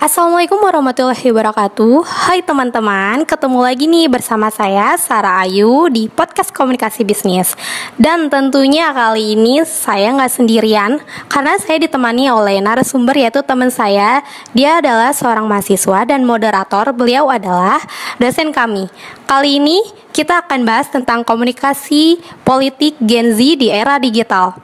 Assalamualaikum warahmatullahi wabarakatuh. Hai teman-teman, ketemu lagi nih bersama saya Sarah Ayu di podcast Komunikasi Bisnis. Dan tentunya kali ini saya nggak sendirian karena saya ditemani oleh narasumber yaitu teman saya. Dia adalah seorang mahasiswa dan moderator. Beliau adalah dosen kami. Kali ini kita akan bahas tentang komunikasi politik Gen Z di era digital.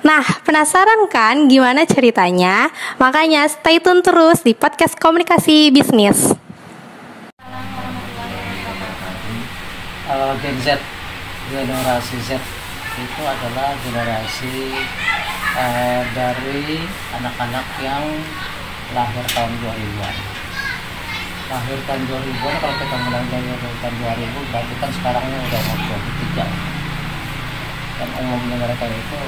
Nah, penasaran kan gimana ceritanya? Makanya stay tune terus di podcast Komunikasi Bisnis. Gen Z, generasi Z itu adalah generasi dari anak-anak yang lahir tahun 2000-an. Lahir tahun 2000-an, kalau kita mulai dari tahun 2000, berarti kan sekarangnya udah umur 23. Dan umumnya mereka itu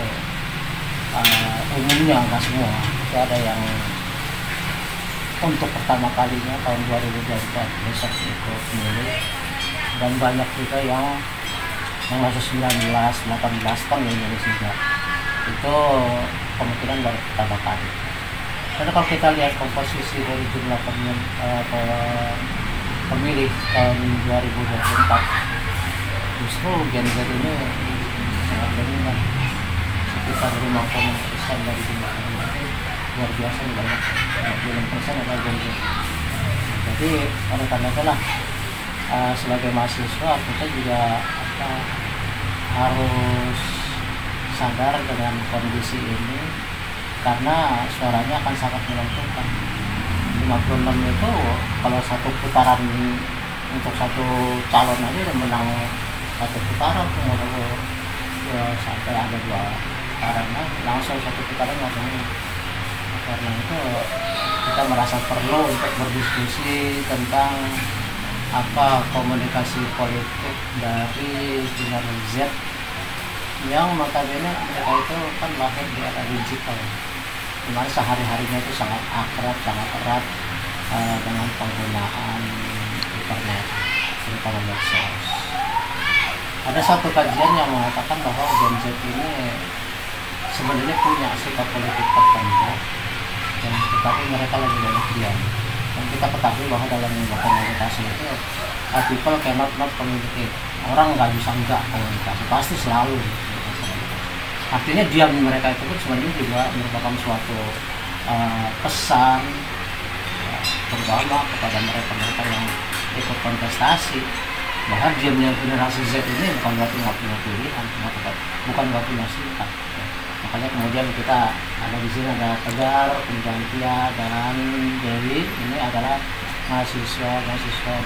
umumnya nggak semua, itu ada yang untuk pertama kalinya tahun 2024 besok ikut pemilu, dan banyak juga yang masih 19, 18 tahun yang Indonesia itu kemungkinan baru pertama kali. Karena kalau kita lihat komposisi dari jumlah pemilih tahun 2024, justru Gen Z ini sangat dominan, sekitar 50% dari jumlah itu luar biasa banyak, 56% adalah Gen Z. Jadi oleh karena itulah sebagai mahasiswa kita juga harus sadar dengan kondisi ini, karena suaranya akan sangat menentukan. 56 itu kalau satu putaran untuk satu calon aja udah menang satu putaran, sampai ada dua karena langsung satu putaran langsung. Karena itu kita merasa perlu untuk berdiskusi tentang apa komunikasi politik dari generasi Z yang notabene mereka itu kan lahir di era digital, dimana sehari-harinya itu sangat akrab, sangat erat dengan penggunaan internet, terutama medsos. Ada satu kajian yang mengatakan bahwa Gen Z ini sebenarnya punya sikap politik tertentu, tetapi mereka lebih banyak diam. Dan kita ketahui bahwa dalam komunikasi itu people cannot not communicate. Orang nggak bisa nggak komunikasi, pasti selalu. Artinya diam mereka itu pun sebenarnya juga merupakan suatu pesan terutama kepada mereka yang ikut kontestasi, bahwa diamnya generasi Z ini bukan berarti nggak punya pilihan, bukan nggak punya sikap. Makanya kemudian kita ada di sini ada Tegar, kemudian Tia dan Dewi. Ini adalah mahasiswa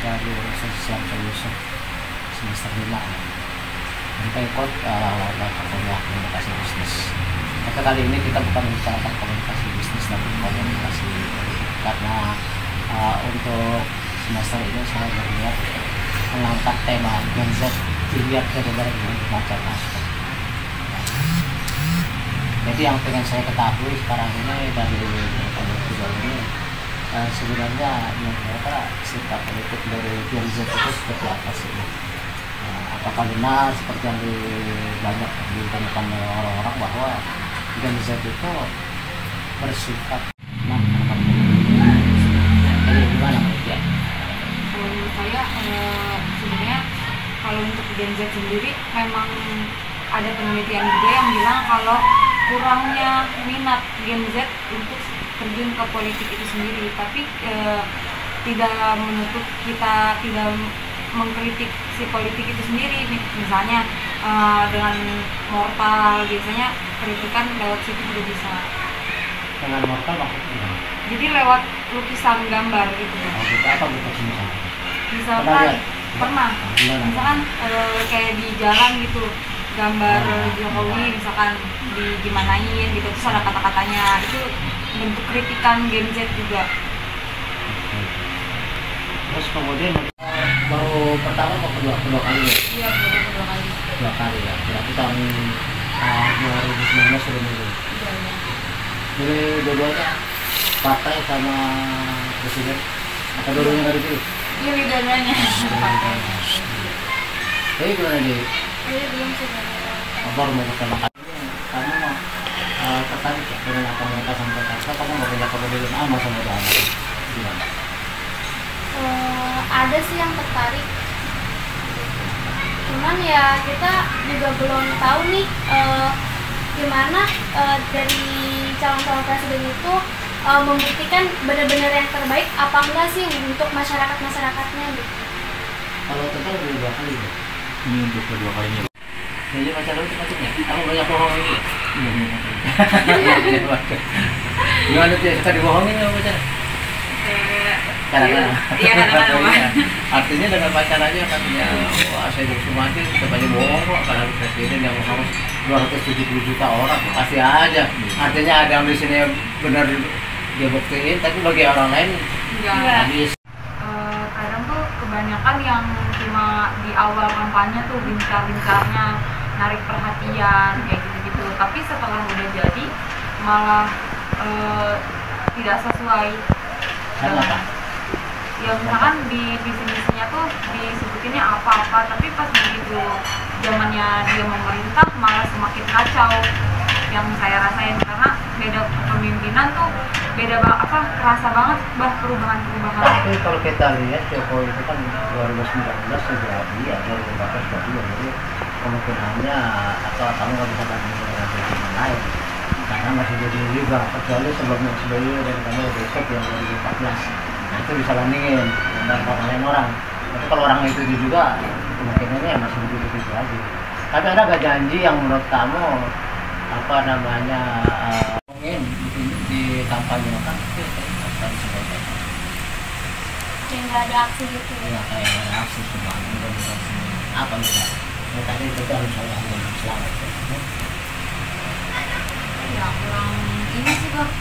dari Universitas Yusuf semester 5. Mereka ikut kuliah komunikasi bisnis. Tapi kali ini kita bukan membicarakan komunikasi bisnis, tapi komunikasi politik, karena untuk semester ini saya berniat mengangkat tema Gen Z dilihat dari berbagai macam aspek. Jadi yang pengen saya ketahui sekarang ini dari video ini, sebenarnya mereka sikap politik dari Gen Z itu seperti apa sih? Apakah benar seperti yang banyak ditemukan orang-orang bahwa Gen Z itu bersikap jadi gimana menurut dia? Menurut saya sebenarnya kalau untuk Gen Z sendiri memang ada penelitian juga yang bilang kalau kurangnya minat Gen Z untuk terjun ke politik itu sendiri, tapi tidak menutup kita tidak mengkritik si politik itu sendiri. Misalnya dengan mortal, biasanya kritikan lewat situ juga bisa. Dengan mortal maksudnya? Jadi lewat lukisan gambar gitu. Oh, gitu. Apa bentuk misalnya? Misalkan pernah, misalkan kayak di jalan gitu, gambar Jokowi misalkan digimanain gitu, terus ada kata-katanya, itu bentuk kritikan Gen Z juga. Terus kemudian baru pertama atau kedua kali ya? Iya, kedua kali. Dua kali ya, berarti tahun 2019 sudah dulu. Iya. Jadi dua-duanya partai sama presiden atau dua-duanya nggak dipilih? Iya, dua-duanya. Jadi gimana nih? Iya, belum sih. Baru mau pertama kali kamu tertarik ya dengan apa mereka sampaikan? Kamu nggak punya kepedulian sama sama Gimana? Ada sih yang tertarik, cuman ya kita juga belum tahu nih gimana dari calon-calon presiden itu membuktikan benar-benar yang terbaik apa enggak sih untuk masyarakatnya gitu. Kalau total udah 2 kali ya? Ini untuk kedua kalinya. Jadi baca dulu tempatnya. Kamu banyak bohong ini. Gimana tuh? Suka dibohongin nggak baca? Kadang-kadang. Iya, kadang-kadang. Artinya dengan pacarannya katanya, wah saya hidup semati, sebanyak bohong kok. Kalau presiden yang harus 270 juta orang, pasti aja. Artinya ada yang di sini benar dia buktiin, tapi bagi orang lain Enggak. habis. Kadang tuh kebanyakan yang cuma di awal kampanye tuh gencar-gencarnya narik perhatian kayak gitu-gitu, tapi setelah udah jadi malah tidak sesuai Karena apa? ya misalkan di visi misinya tuh disebutinnya apa-apa, tapi pas begitu zamannya dia memerintah malah semakin kacau yang saya rasain, karena beda kepemimpinan tuh beda kerasa banget perubahan-perubahan. Tapi kalau kita lihat Jokowi itu kan 2019 sudah dia 2014 sudah dia, jadi kemungkinannya atau kamu nggak bisa bandingin dengan presiden lain karena masih jadi juga, kecuali sebelumnya SBY dan kamu besok yang 2014. Nah itu bisa bandingin dengan orang orang. Tapi kalau orang itu juga kemungkinannya masih begitu aja. Tapi ada nggak janji yang menurut kamu apa namanya di kampanye kan Yang nggak ada aksi gitu ya. ya kayak ada aksi semuanya apa gitu ya tadi itu kan saya yang selamat Ya kurang ini sih bang,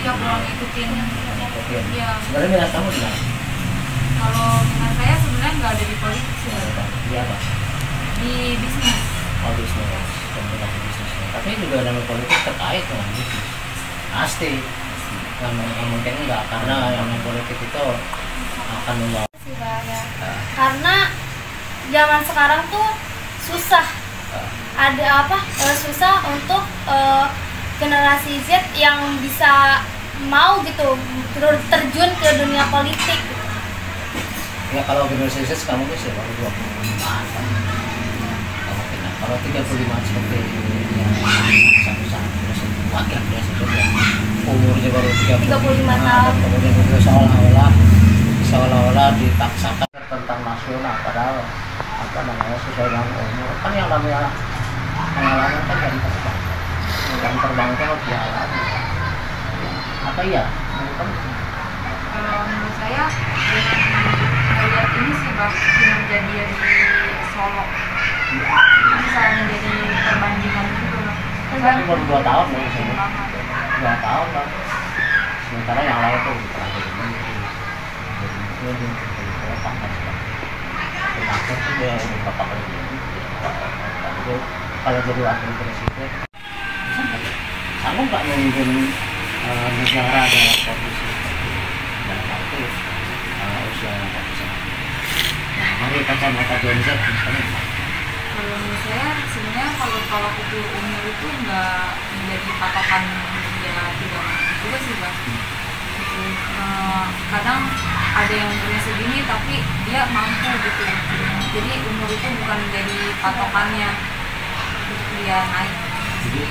iya kurang ikutin. Ya sebenarnya minat kamu di mana? kalau minat saya sebenarnya nggak ada di politik sih, Bang. Di apa? Di bisnis. Oh bisnis, komunikasi bisnisnya. Tapi juga dalam politik terkait dengan bisnis. Pasti. Nggak mungkin enggak, karena yang politik itu akan membawa. Sih, Bang, ya. Karena zaman sekarang tuh susah, ada susah untuk generasi Z yang bisa mau gitu terjun ke dunia politik. Ya kalau generasi Z kamu bisa baru 25-an kan. Kalau 35 seperti yang satu-satu wakil presiden yang umurnya baru 35 tahun. kemudian itu seolah-olah dipaksakan tentang nasional, padahal apa namanya sesuai dengan umur kan yang namanya pengalaman kan jam terbang itu harus dialami. Apa iya? Menurut saya dengan lihat ini sih bang, kinerja dia di Solo itu bisa menjadi perbandingan gitu loh. Tapi baru 2 tahun loh di sini. Banget. 2 tahun lah. Sementara yang lain tuh terakhir ini jadi itu tuh dia udah berapa kali jadi kalau jadi wakil presiden sanggup nggak memimpin negara dalam kondisi dalam arti usia yang tak bisa. Nah, mari kacamata Gen Z misalnya. Kalau menurut saya sebenarnya kalau ukur umur itu nggak menjadi patokan dia tidak mampu juga sih bang. Gitu. Kadang ada yang umurnya segini tapi dia mampu gitu. Jadi umur itu bukan menjadi patokannya untuk dia naik. Jadi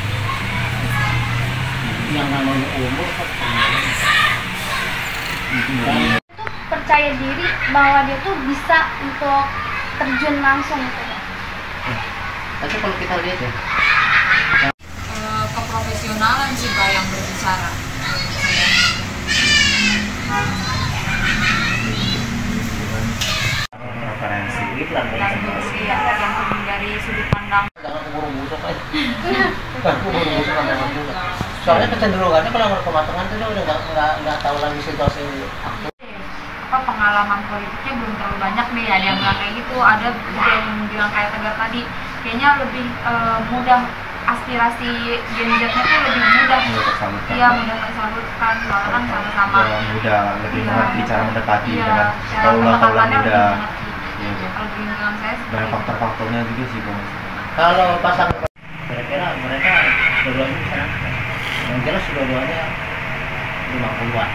yang namanya umur kan Itu percaya diri bahwa dia tuh bisa untuk terjun langsung gitu. tapi kalau kita lihat ya Keprofesionalan sih Pak yang berbicara. referensi iklan Yang dari sudut pandang. jangan keburu busuk aja jangan keburu busuk kan memang juga soalnya kecenderungannya kalau kematangan tuh dia udah nggak tahu lagi situasi Pengalaman politiknya belum terlalu banyak nih, ada yang bilang kayak gitu, ada juga yang bilang kayak Tegar tadi kayaknya lebih mudah, aspirasi Gen Z-nya tuh lebih mudah tersalurkan. Iya, mudah tersalurkan soalnya kan sama-sama mudah lebih mengerti cara mendekati iya, dengan cara kaulah pendekatannya lebih muda. mengerti. Iya. Kalau di lingkungan saya seperti Banyak itu. faktor-faktornya juga sih bang. kalau pasang kira-kira mereka dua-duanya sana yang jelas dua-duanya 50-an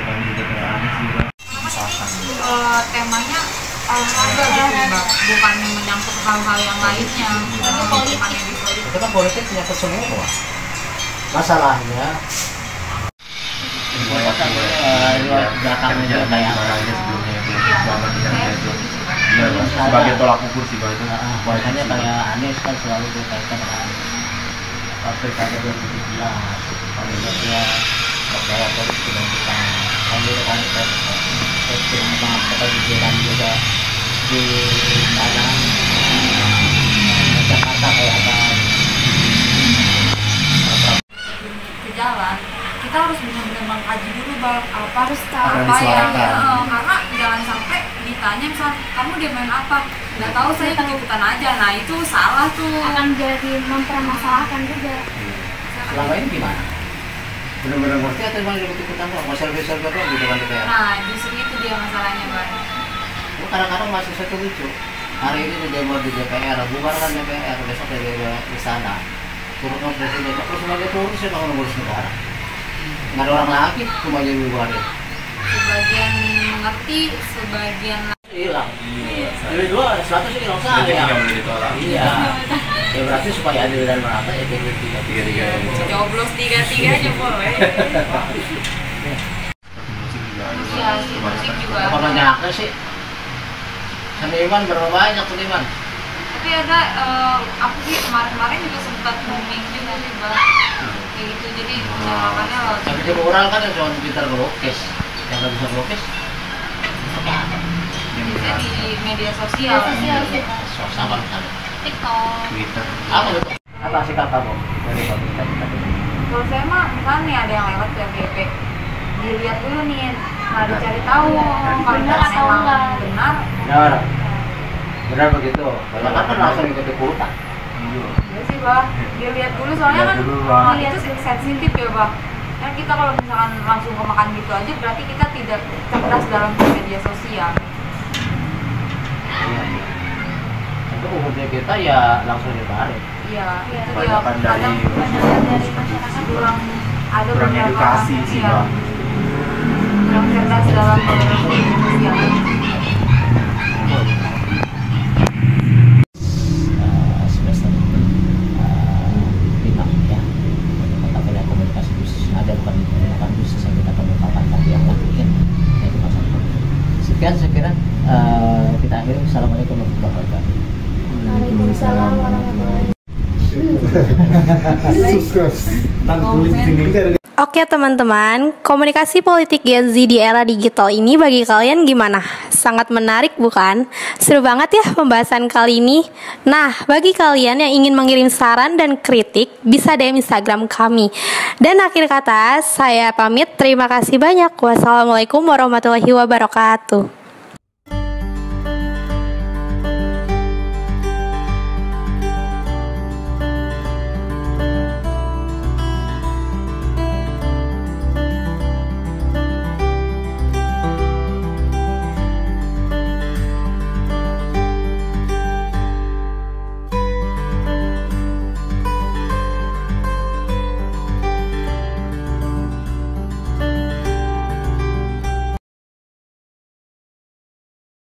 kan juga kayak aneh sih bang. Misalkan Temanya olahraga gitu Mbak, bukan menyangkut hal-hal yang lainnya. Itu politik. Itu kan politik menyangkut semua. Masalahnya datang aja kayak mana aja sebelumnya itu selama di sana itu. Iya bang. Sebagai tolak ukur sih bang itu. Makanya kayak Anies kan selalu dikaitkan dengan Pilkada 2017. Kalau dia bahwa politik dan kita sambil kan testing apa pikiran juga di mana Jakarta kayak apa Jalan, kita harus benar-benar mengkaji dulu Bang, apa harus tahu Akan apa yang disuarakan. karena jangan sampai ditanya misal kamu dia main apa, nggak tahu saya ikut-ikutan aja, nah itu salah tuh. Akan jadi mempermasalahkan juga. selama ini gimana? Benar-benar ngerti atau emang ikut-ikutan doang? Mau selfie-selfie doang gitu kan DPR? Nah justru itu dia masalahnya Bang. Kadang-kadang masih satu lucu. Hari ini di demo di DPR, bubarkan DPR, besok dari istana. Turun presiden, terus sebagai turun siapa yang ngurus negara? Nggak ada orang lagi, cuma jadi bubarin. Sebagian mengerti, sebagian Hilang. Jadi dua, sesuatu sih hilang Berarti saja. nggak boleh ditolak. Iya. Ya berarti supaya adil dan merata ya kayak gitu. Tiga-tiga ya. coblos tiga-tiga aja boleh. Musik juga ada. Iya, si musik juga Apa ada. banyaknya sih? Seniman berapa banyak seniman? Tapi ada aku sih kemarin-kemarin juga sempat booming juga sih Bang, kayak gitu, jadi makanya Tapi di mural kan yang cuma pintar ngelukis, yang nggak bisa ngelukis bisa di media sosial. sama misalnya. TikTok. Twitter. Apa itu? Apa sikap kamu dari pemerintah kita? Kalau saya mah misalnya nih ada yang lewat ke FYP, dilihat dulu nih, nah dicari tahu kalau Benar atau emang enggak. benar. Benar, benar begitu. Kalau kan langsung ikut ikutan. Ya sih Bang, dilihat dulu soalnya Lihat kan dulu, Bang. itu sensitif ya Bang. Kan kita kalau misalkan langsung kemakan gitu aja berarti kita tidak cerdas dalam media sosial. Iya. Itu umumnya kita ya langsung ditarik. Iya, itu dia Kebanyakan dari masyarakat kurang ada kurang beberapa edukasi sih iya, bang. kurang cerdas dalam media sosial. Semester 5 ya, mata kuliah komunikasi bisnis ada bukan bisnis yang kita kemukakan tapi yang lain itu masalah. Sekian saya kira kita akhiri. Assalamualaikum warahmatullahi wabarakatuh. Waalaikumsalam warahmatullahi Oke teman-teman, komunikasi politik Gen Z di era digital ini bagi kalian gimana? Sangat menarik bukan? Seru banget ya pembahasan kali ini. Nah, bagi kalian yang ingin mengirim saran dan kritik, bisa DM Instagram kami. Dan akhir kata, saya pamit. Terima kasih banyak. Wassalamualaikum warahmatullahi wabarakatuh.